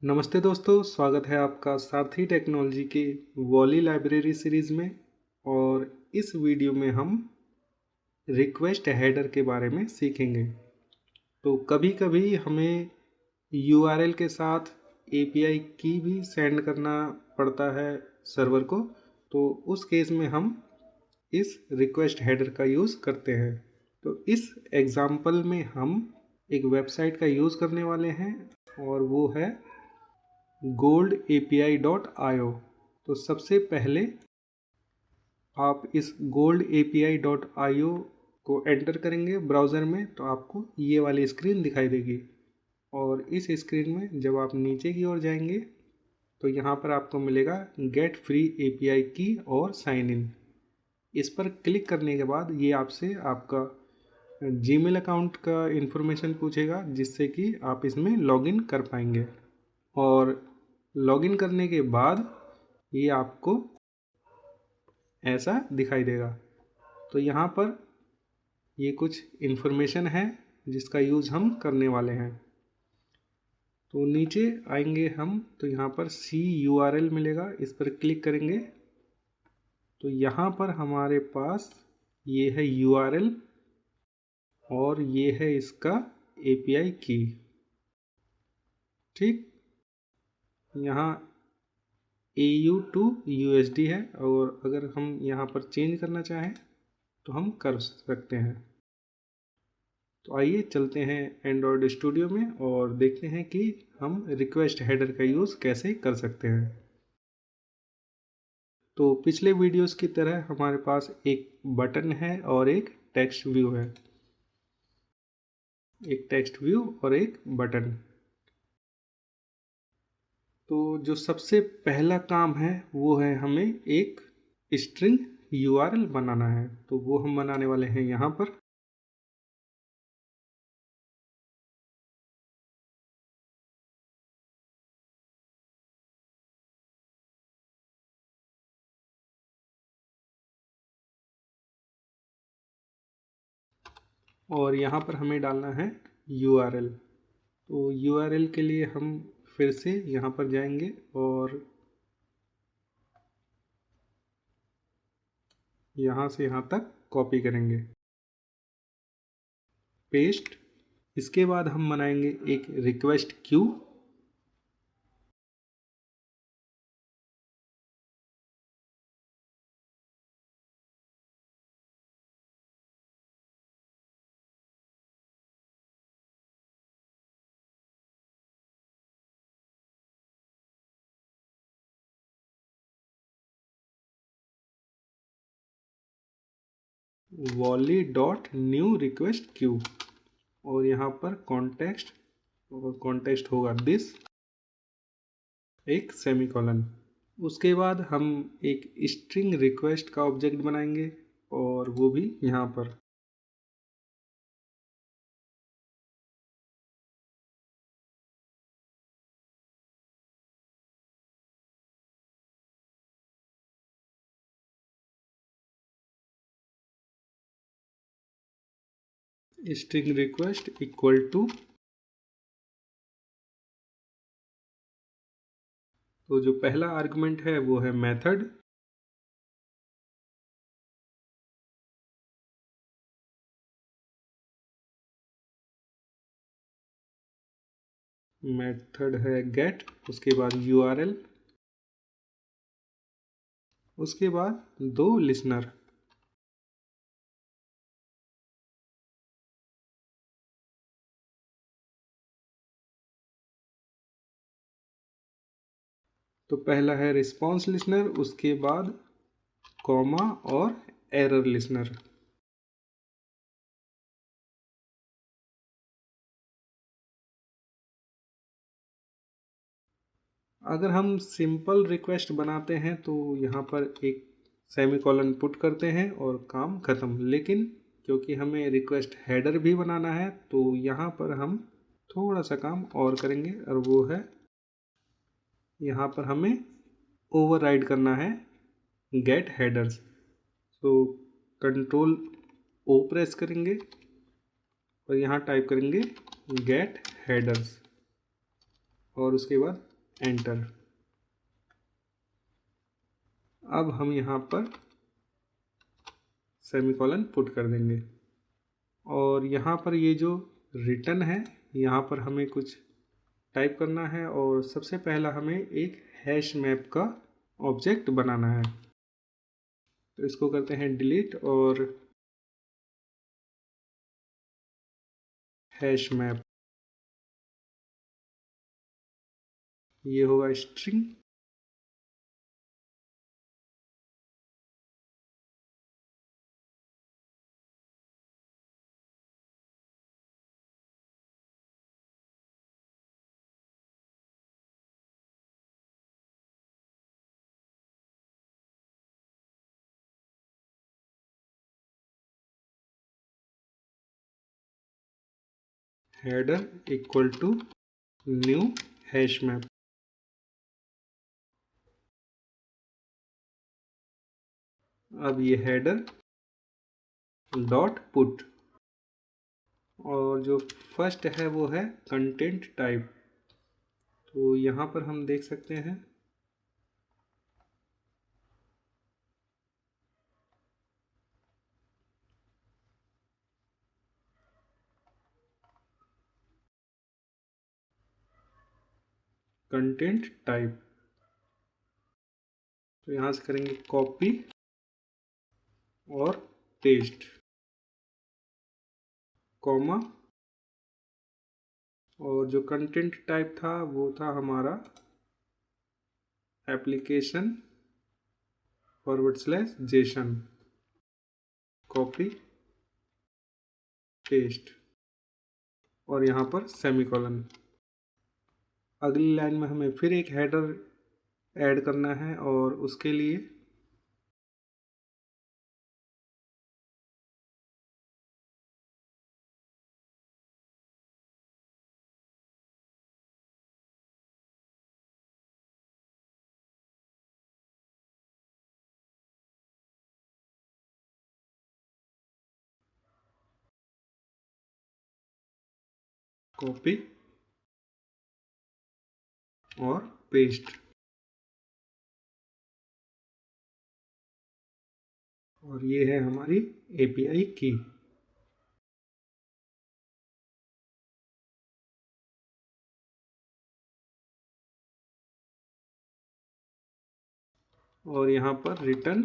नमस्ते दोस्तों, स्वागत है आपका सारथी टेक्नोलॉजी के वॉली लाइब्रेरी सीरीज़ में। और इस वीडियो में हम रिक्वेस्ट हेडर के बारे में सीखेंगे। तो कभी कभी हमें यूआरएल के साथ एपीआई की भी सेंड करना पड़ता है सर्वर को, तो उस केस में हम इस रिक्वेस्ट हेडर का यूज़ करते हैं। तो इस एग्ज़ाम्पल में हम एक वेबसाइट का यूज़ करने वाले हैं और वो है goldapi.io। तो सबसे पहले आप इस goldapi.io को एंटर करेंगे ब्राउज़र में, तो आपको ये वाली स्क्रीन दिखाई देगी। और इस स्क्रीन में जब आप नीचे की ओर जाएंगे तो यहाँ पर आपको मिलेगा गेट फ्री एपीआई की और साइन इन। इस पर क्लिक करने के बाद ये आपसे आपका जीमेल अकाउंट का इन्फॉर्मेशन पूछेगा, जिससे कि आप इसमें लॉगिन कर पाएंगे। और लॉगिन करने के बाद ये आपको ऐसा दिखाई देगा। तो यहाँ पर ये कुछ इन्फॉर्मेशन है जिसका यूज़ हम करने वाले हैं। तो नीचे आएंगे हम तो यहाँ पर CURL मिलेगा, इस पर क्लिक करेंगे तो यहाँ पर हमारे पास ये है URL और ये है इसका API की। ठीक, यहाँ AU to USD है, और अगर हम यहाँ पर चेंज करना चाहें तो हम कर सकते हैं। तो आइए चलते हैं एंड्रॉयड स्टूडियो में और देखते हैं कि हम रिक्वेस्ट हेडर का यूज़ कैसे कर सकते हैं। तो पिछले वीडियोस की तरह हमारे पास एक बटन है और एक टेक्स्ट व्यू है। एक टेक्स्ट व्यू और एक बटन। तो जो सबसे पहला काम है वो है हमें एक स्ट्रिंग URL बनाना है, तो वो हम बनाने वाले हैं यहाँ पर। और यहाँ पर हमें डालना है URL। तो URL के लिए हम फिर से यहाँ पर जाएंगे और यहाँ से यहाँ तक कॉपी करेंगे, पेस्ट। इसके बाद हम बनाएंगे एक request Q. wally.new request queue और यहाँ पर कॉन्टेक्स्ट, और कॉन्टेक्स्ट होगा दिस, एक सेमीकोलन। उसके बाद हम एक स्ट्रिंग रिक्वेस्ट का ऑब्जेक्ट बनाएंगे और वो भी यहाँ पर। स्ट्रिंग रिक्वेस्ट इक्वल टू, तो जो पहला आर्गुमेंट है वो है मेथड। मेथड है गेट, उसके बाद URL, उसके बाद दो लिसनर। तो पहला है रिस्पॉन्स लिसनर, उसके बाद कॉमा और एरर लिसनर। अगर हम सिंपल रिक्वेस्ट बनाते हैं तो यहाँ पर एक सेमीकोलन पुट करते हैं और काम ख़त्म। लेकिन क्योंकि हमें रिक्वेस्ट हेडर भी बनाना है तो यहाँ पर हम थोड़ा सा काम और करेंगे, और वो है यहाँ पर हमें ओवरराइड करना है गेट हेडर्स। तो कंट्रोल O प्रेस करेंगे और यहाँ टाइप करेंगे गेट हेडर्स और उसके बाद एंटर। अब हम यहाँ पर सेमीकोलन पुट कर देंगे और यहाँ पर ये जो रिटर्न है यहाँ पर हमें कुछ टाइप करना है और सबसे पहला हमें एक हैश मैप का ऑब्जेक्ट बनाना है। तो इसको करते हैं डिलीट और हैश मैप, ये होगा string. Header equal to new hash map. अब ये हेडर डॉट पुट और जो फर्स्ट है वो है कंटेंट टाइप। तो यहाँ पर हम देख सकते हैं कंटेंट टाइप। तो यहाँ से करेंगे कॉपी और पेस्ट, कॉमा, और जो कंटेंट टाइप था वो था हमारा एप्लीकेशन / जेसन, कॉपी पेस्ट और यहाँ पर सेमीकोलन। अगली लाइन में हमें फिर एक हेडर ऐड करना है और उसके लिए कॉपी और पेस्ट और ये है हमारी एपीआई की। और यहाँ पर रिटर्न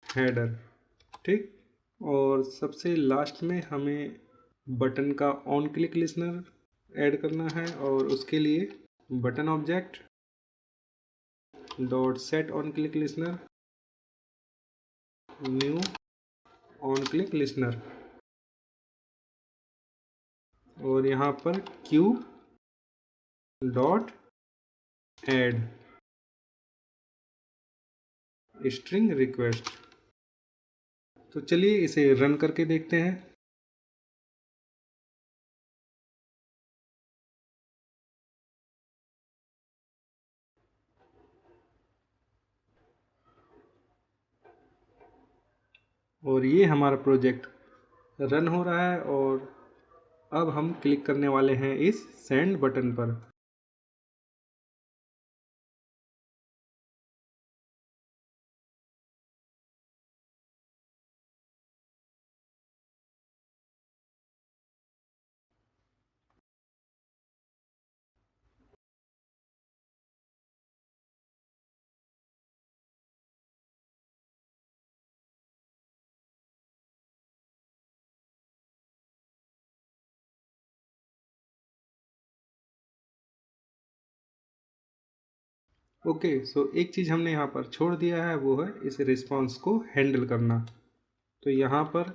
हेडर, ठीक। और सबसे लास्ट में हमें बटन का ऑन क्लिक लिसनर ऐड करना है और उसके लिए button object dot set on click listener new on click listener और यहाँ पर Q dot add string request. तो चलिए इसे रन करके देखते हैं। और ये हमारा प्रोजेक्ट रन हो रहा है और अब हम क्लिक करने वाले हैं इस सेंड बटन पर। ओके, सो एक चीज़ हमने यहाँ पर छोड़ दिया है वो है इस रिस्पॉन्स को हैंडल करना। तो यहाँ पर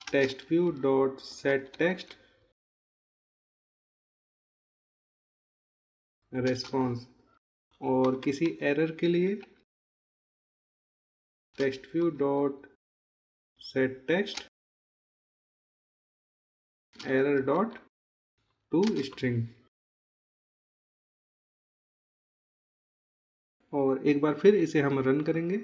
text view dot set text response और किसी एरर के लिए text view dot set text error dot to string. और एक बार फिर इसे हम रन करेंगे।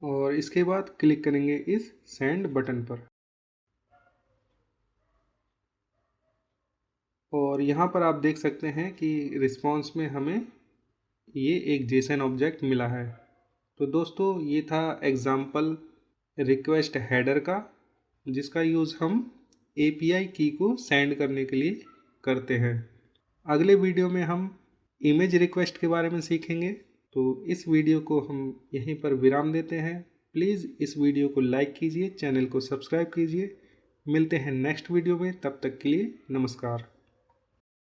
और इसके बाद क्लिक करेंगे इस सेंड बटन पर। और यहाँ पर आप देख सकते हैं कि रिस्पॉन्स में हमें ये एक जेसन ऑब्जेक्ट मिला है। तो दोस्तों ये था एग्जाम्पल रिक्वेस्ट हेडर का, जिसका यूज़ हम API की को सेंड करने के लिए करते हैं। अगले वीडियो में हम इमेज रिक्वेस्ट के बारे में सीखेंगे। तो इस वीडियो को हम यहीं पर विराम देते हैं। प्लीज़ इस वीडियो को लाइक कीजिए, चैनल को सब्सक्राइब कीजिए। मिलते हैं नेक्स्ट वीडियो में, तब तक के लिए नमस्कार।